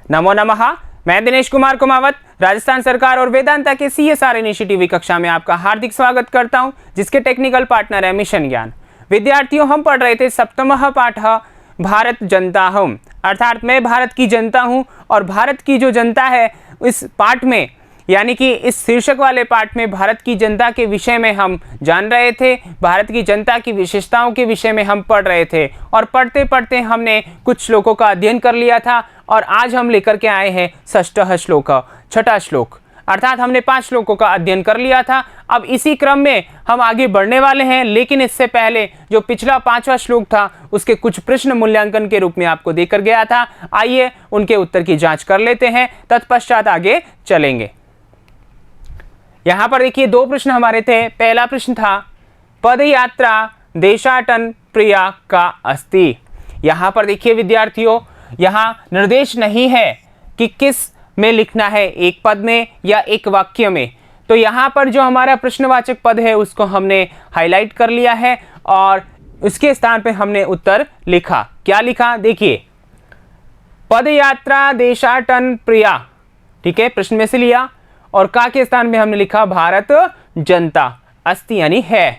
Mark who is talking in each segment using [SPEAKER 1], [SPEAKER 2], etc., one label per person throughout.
[SPEAKER 1] नमो नमः। मैं दिनेश कुमार कुमावत राजस्थान सरकार और वेदांता के CSR इनिशिएटिव कक्षा में आपका हार्दिक स्वागत करता हूं, जिसके टेक्निकल पार्टनर है मिशन ज्ञान। विद्यार्थियों, हम पढ़ रहे थे सप्तमः पाठ भारत जनता हूं, अर्थात मैं भारत की जनता हूं और भारत की जो जनता है इस पाठ में, यानी कि इस शीर्षक वाले पाठ में भारत की जनता के विषय में हम जान रहे थे। भारत की जनता की विशेषताओं के विषय में हम पढ़ रहे थे और पढ़ते पढ़ते हमने कुछ श्लोकों का अध्ययन कर लिया था और आज हम लेकर के आए हैं षष्ठः श्लोक, छठा श्लोक, अर्थात हमने 5 श्लोकों का अध्ययन कर लिया था। अब इसी क्रम में हम आगे बढ़ने वाले हैं, लेकिन इससे पहले जो पिछला 5वां श्लोक था उसके कुछ प्रश्न मूल्यांकन के रूप में आपको देकर गया था। आइए उनके उत्तर की जांच कर लेते हैं, तत्पश्चात आगे चलेंगे। यहाँ पर देखिए 2 प्रश्न हमारे थे। पहला प्रश्न था पदयात्रा देशाटन प्रिया का अस्ति। यहाँ पर देखिए विद्यार्थियों, यहाँ निर्देश नहीं है कि किस में लिखना है, एक पद में या एक वाक्य में। तो यहाँ पर जो हमारा प्रश्नवाचक पद है उसको हमने हाईलाइट कर लिया है और उसके स्थान पे हमने उत्तर लिखा। क्या लिखा देखिए, पदयात्रा देशाटन प्रिया, ठीक है, प्रश्न में से लिया, और का के स्थान में हमने लिखा भारत जनता, अस्ति यानी है,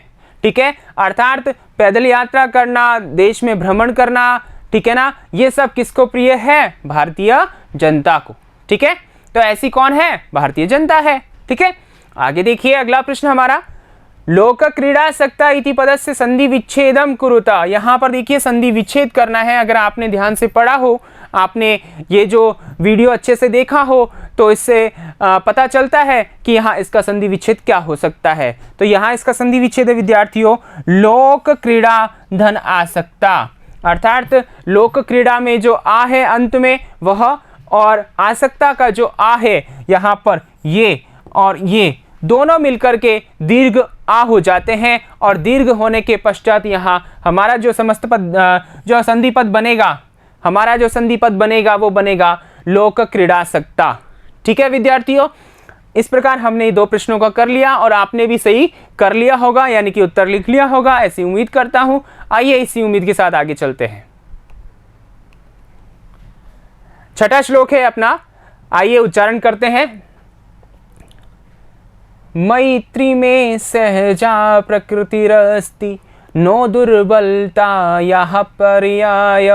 [SPEAKER 1] ठीक है, अर्थात पैदल यात्रा करना, देश में भ्रमण करना, ठीक है ना, ये सब किसको प्रिय है? भारतीय जनता को, ठीक है। तो ऐसी कौन है? भारतीय जनता है, ठीक है। आगे देखिए अगला प्रश्न हमारा, लोक क्रीड़ा सक्ता इति पदस्य संधि विच्छेदम कुरुता। यहाँ पर देखिए संधि विच्छेद करना है। अगर आपने ध्यान से पढ़ा हो, आपने ये जो वीडियो अच्छे से देखा हो, तो इससे पता चलता है कि यहाँ इसका संधि विच्छेद क्या हो सकता है। तो यहाँ इसका संधि विच्छेद है विद्यार्थियों, लोक क्रीड़ा धन आसक्ता, अर्थात लोक क्रीड़ा में जो आ है अंत में वह, और आसक्ता का जो आ है यहाँ पर ये और ये दोनों मिलकर के दीर्घ आ हो जाते हैं, और दीर्घ होने के पश्चात यहाँ हमारा जो समस्त पद, जो संधि पद बनेगा, हमारा जो संधि पद बनेगा वो बनेगा लोक क्रीड़ासक्ता, ठीक है विद्यार्थियों। इस प्रकार हमने 2 प्रश्नों का कर लिया और आपने भी सही कर लिया होगा, यानी कि उत्तर लिख लिया होगा, ऐसी उम्मीद करता हूं। आइए इसी उम्मीद के साथ आगे चलते हैं। छठा श्लोक है अपना, आइए उच्चारण करते हैं। मैत्री में सहजा प्रकृतिरस्ति नो दुर्बलता यः पर्याय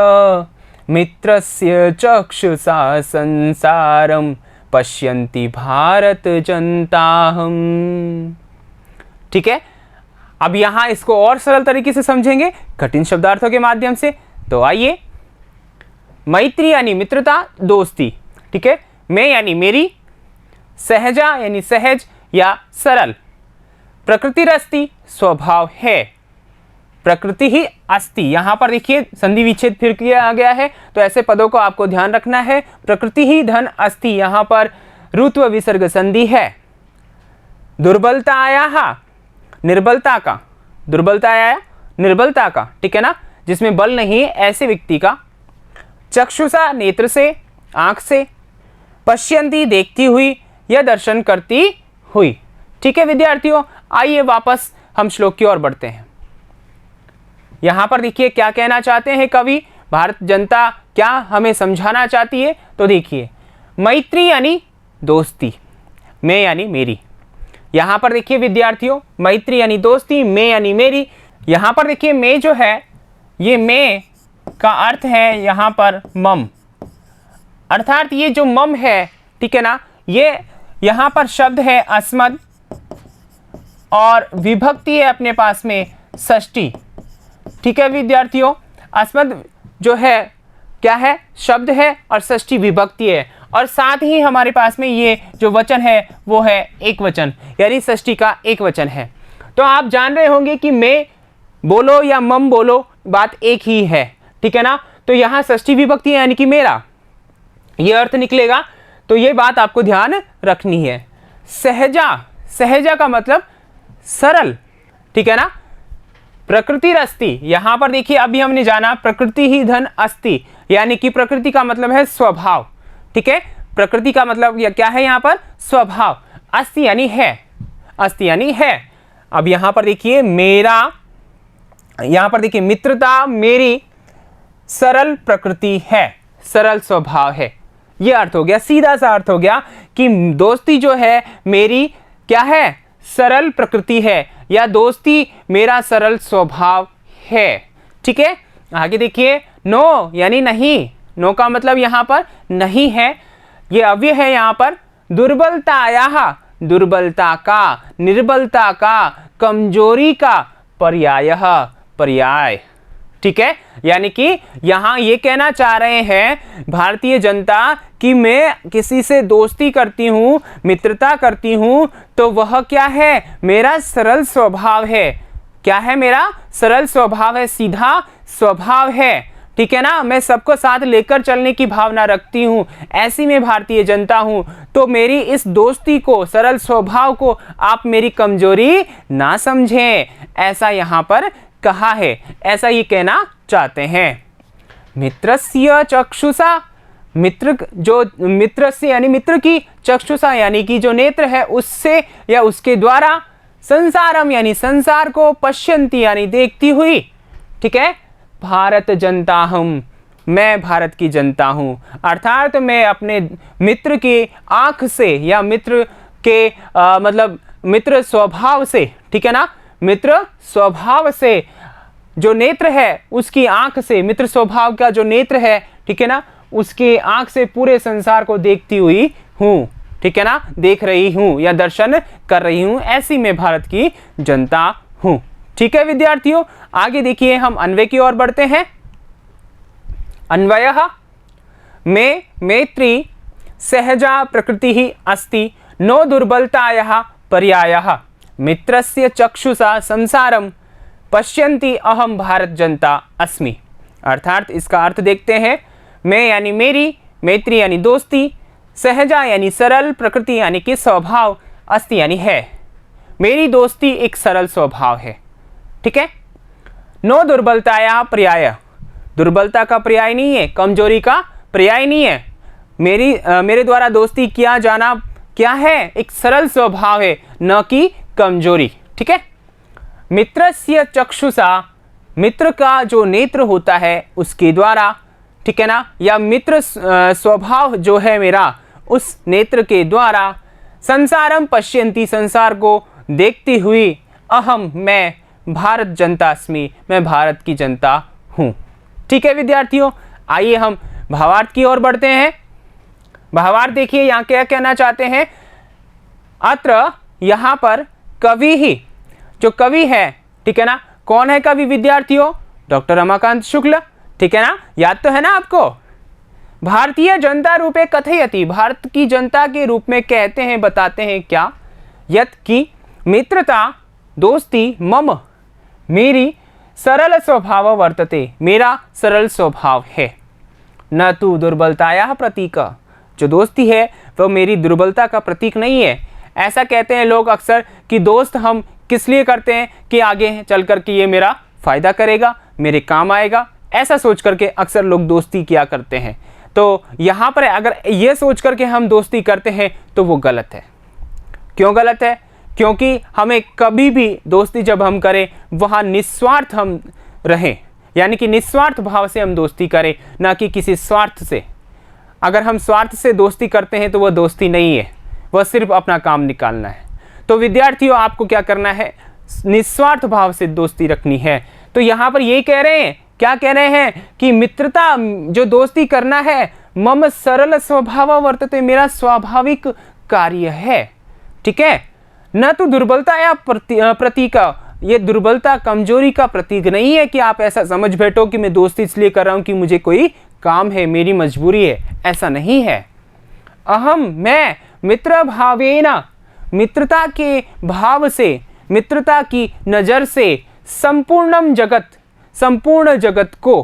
[SPEAKER 1] मित्रस्य चक्षुषा संसारम पश्यन्ति भारत जनताहम, ठीक है। अब यहां इसको और सरल तरीके से समझेंगे कठिन शब्दार्थों के माध्यम से। तो आइए, मैत्री यानी मित्रता, दोस्ती, ठीक है, मैं यानी मेरी, सहजा यानी सहज या सरल, प्रकृतिरस्ति स्वभाव है, प्रकृति ही अस्ति। यहां पर देखिए संधि विच्छेद फिर किया गया है, तो ऐसे पदों को आपको ध्यान रखना है। प्रकृति ही धन अस्ति, यहां पर ऋत्व विसर्ग संधि है। दुर्बलता आया, निर्बलता का, दुर्बलता आया निर्बलता का, ठीक है ना, जिसमें बल नहीं है ऐसे व्यक्ति का। चक्षुषा नेत्र से, आंख से, पश्यन्ति देखती हुई या दर्शन करती हुई, ठीक है विद्यार्थियों। आइए वापस हम श्लोक की ओर बढ़ते हैं। यहां पर देखिए क्या कहना चाहते हैं कवि, भारत जनता क्या हमें समझाना चाहती है। तो देखिए, मैत्री यानी दोस्ती, मैं यानी मेरी। यहां पर देखिए विद्यार्थियों, मैत्री यानी दोस्ती, मैं यानी मेरी। यहां पर देखिए मैं जो है, ये मैं का अर्थ है यहां पर मम, अर्थात ये जो मम है, ठीक है ना, ये यहां पर शब्द है अस्मद और विभक्ति है अपने पास में षष्ठी, ठीक है विद्यार्थियों। अस्मद जो है क्या है? शब्द है और षष्ठी विभक्ति है, और साथ ही हमारे पास में ये जो वचन है वो है एक वचन, यानी षष्ठी का एक वचन है। तो आप जान रहे होंगे कि मैं बोलो या मम बोलो, बात एक ही है, ठीक है ना। तो यहाँ षष्ठी विभक्ति है यानी कि मेरा, ये अर्थ निकलेगा। तो ये बात आपको ध्यान रखनी है। सहजा, सहजा का मतलब सरल, ठीक है ना। प्रकृतिरस्ति, यहां पर देखिए अभी हमने जाना प्रकृति ही धन अस्ति, यानी कि प्रकृति का मतलब है स्वभाव, ठीक है। प्रकृति का मतलब क्या है यहाँ पर? स्वभाव। अस्ति यानी है, अस्ति यानी है। अब यहां पर देखिए मेरा, यहां पर देखिए मित्रता मेरी सरल प्रकृति है, सरल स्वभाव है, ये अर्थ हो गया, सीधा सा अर्थ हो गया कि दोस्ती जो है मेरी क्या है, सरल प्रकृति है, या दोस्ती मेरा सरल स्वभाव है। ठीक है, आगे देखिए, नो यानी नहीं, नो का मतलब यहाँ पर नहीं है, ये अव्यय है यहाँ पर। दुर्बलतायाः, दुर्बलता का, निर्बलता का, कमजोरी का पर्याय, पर्याय। ठीक है, यानी कि यहां ये कहना चाह रहे हैं भारतीय जनता कि मैं किसी से दोस्ती करती हूं, मित्रता करती हूं, तो वह क्या है, मेरा सरल स्वभाव है। क्या है, मेरा सरल स्वभाव है, सीधा स्वभाव है। ठीक है ना, मैं सबको साथ लेकर चलने की भावना रखती हूं, ऐसी मैं भारतीय जनता हूं। तो मेरी इस दोस्ती को, सरल स्वभाव को आप मेरी कमजोरी ना समझें, ऐसा यहां पर कहा है, ऐसा ये कहना चाहते हैं। मित्रस्य चक्षुषा, मित्र जो मित्र से यानी मित्र की, चक्षुषा यानी कि जो नेत्र है उससे या उसके द्वारा, संसारम यानी संसार को, पश्यन्ति यानी देखती हुई। ठीक है, भारत जनता हूं, मैं भारत की जनता हूं, अर्थात मैं अपने मित्र की आंख से या मित्र के मतलब मित्र स्वभाव से, ठीक है ना, मित्र स्वभाव से जो नेत्र है उसकी आंख से, मित्र स्वभाव का जो नेत्र है, ठीक है ना, उसकी आंख से पूरे संसार को देखती हुई हूं। ठीक है ना, देख रही हूं या दर्शन कर रही हूं, ऐसी मैं भारत की जनता हूं। ठीक है विद्यार्थियों, आगे देखिए हम अन्वय की ओर बढ़ते हैं। अन्वयः, मे मैत्री सहजा प्रकृति ही अस्ति, नो दुर्बलतायाः पर्यायः, मित्रस्य चक्षुषा संसारम पश्यन्ति अहम भारत जनता अस्मि। अर्थात इसका अर्थ देखते हैं। मैं यानी मेरी, मैत्री यानी दोस्ती, सहजा यानी सरल, प्रकृति यानी कि स्वभाव, अस्ति यानी है, मेरी दोस्ती एक सरल स्वभाव है। ठीक है, नो दुर्बलताया पर्याय, दुर्बलता का पर्याय नहीं है, कमजोरी का पर्याय नहीं है, मेरे द्वारा दोस्ती किया जाना क्या है, एक सरल स्वभाव है, न कि कमजोरी। ठीक है, मित्रस्य चक्षुषा, मित्र का जो नेत्र होता है उसके द्वारा, ठीक है ना, या मित्र स्वभाव जो है मेरा, उस नेत्र के द्वारा, संसारम पश्यन्ति संसार को देखती हुई, अहम मैं भारत जनता अस्मि, मैं भारत की जनता हूँ। ठीक है विद्यार्थियों, आइए हम भावार्थ की ओर बढ़ते हैं। भावार्थ देखिए यहाँ क्या कहना चाहते हैं। अत्र यहाँ पर कवि ही, जो कवि है, ठीक है ना, कौन है कवि विद्यार्थियों, डॉक्टर रमाकांत शुक्ल। ठीक है ना, याद तो है ना आपको। भारतीय जनता रूपे कथयति, भारत की जनता के रूप में कहते हैं, बताते हैं क्या, यत् कि मित्रता दोस्ती मम मेरी सरल स्वभाव वर्तते, मेरा सरल स्वभाव है, न तो दुर्बलताया प्रतीक, जो दोस्ती है वह मेरी दुर्बलता का प्रतीक नहीं है। ऐसा कहते हैं लोग अक्सर कि दोस्त हम किस लिए करते हैं कि आगे चल कर के ये मेरा फायदा करेगा, मेरे काम आएगा, ऐसा सोच करके अक्सर लोग दोस्ती किया करते हैं। तो यहाँ पर अगर ये सोच करके हम दोस्ती करते हैं तो वो गलत है। क्यों गलत है? क्योंकि हमें कभी भी दोस्ती जब हम करें वहाँ निस्वार्थ हम रहें, यानी कि निस्वार्थ भाव से हम दोस्ती करें, ना कि किसी स्वार्थ से। अगर हम स्वार्थ से दोस्ती करते हैं तो वह दोस्ती नहीं है, वह सिर्फ अपना काम निकालना है। तो विद्यार्थियों आपको क्या करना है, निस्वार्थ भाव से दोस्ती रखनी है। तो यहाँ पर यही कह रहे हैं, क्या कह रहे हैं कि मित्रता जो दोस्ती करना है, मम सरल स्वभाव वर्तते, मेरा स्वाभाविक कार्य है। ठीक है, न तो दुर्बलता या प्रतीक, ये दुर्बलता कमजोरी का प्रतीक नहीं है कि आप ऐसा समझ बैठो कि मैं दोस्ती इसलिए कर रहा हूं कि मुझे कोई काम है, मेरी मजबूरी है, ऐसा नहीं है। अहम मैं मित्र भावेना, मित्रता के भाव से, मित्रता की नजर से संपूर्णम जगत, संपूर्ण जगत को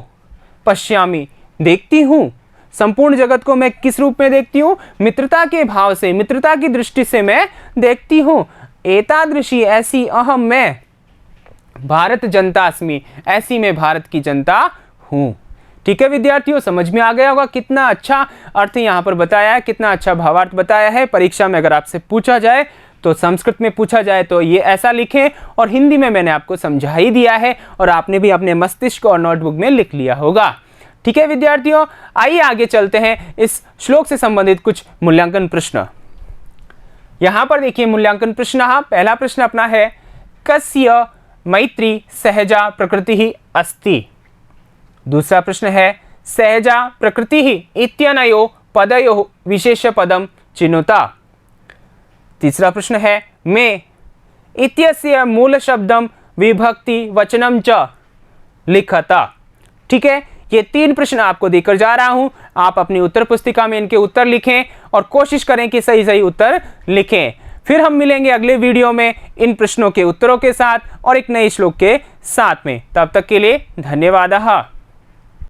[SPEAKER 1] पश्यामि देखती हूँ। संपूर्ण जगत को मैं किस रूप में देखती हूँ? मित्रता के भाव से, मित्रता की दृष्टि से मैं देखती हूँ। एतादृशी ऐसी अहम मैं भारत जनता अस्मि, ऐसी मैं भारत की जनता हूँ। ठीक है विद्यार्थियों, समझ में आ गया होगा कितना अच्छा अर्थ यहाँ पर बताया है, कितना अच्छा भावार्थ बताया है। परीक्षा में अगर आपसे पूछा जाए तो संस्कृत में पूछा जाए तो ये ऐसा लिखें, और हिंदी में मैंने आपको समझा ही दिया है और आपने भी अपने मस्तिष्क और नोटबुक में लिख लिया होगा। ठीक ठीक है विद्यार्थियों, आइए आगे चलते हैं इस श्लोक से संबंधित कुछ मूल्यांकन प्रश्न। यहां पर देखिए मूल्यांकन प्रश्न, पहला प्रश्न अपना है कस्य मैत्री सहजा प्रकृति ही अस्ति। दूसरा प्रश्न है सहजा प्रकृति ही इत्यनयो पदयो विशेष पदम चिनुता। तीसरा प्रश्न है मे इत्यस्य मूल शब्दम विभक्ति वचनम च लिखता। ठीक है, ये 3 प्रश्न आपको देकर जा रहा हूं, आप अपनी उत्तर पुस्तिका में इनके उत्तर लिखें और कोशिश करें कि सही सही उत्तर लिखें। फिर हम मिलेंगे अगले वीडियो में इन प्रश्नों के उत्तरों के साथ और एक नए श्लोक के साथ में। तब तक के लिए धन्यवाद।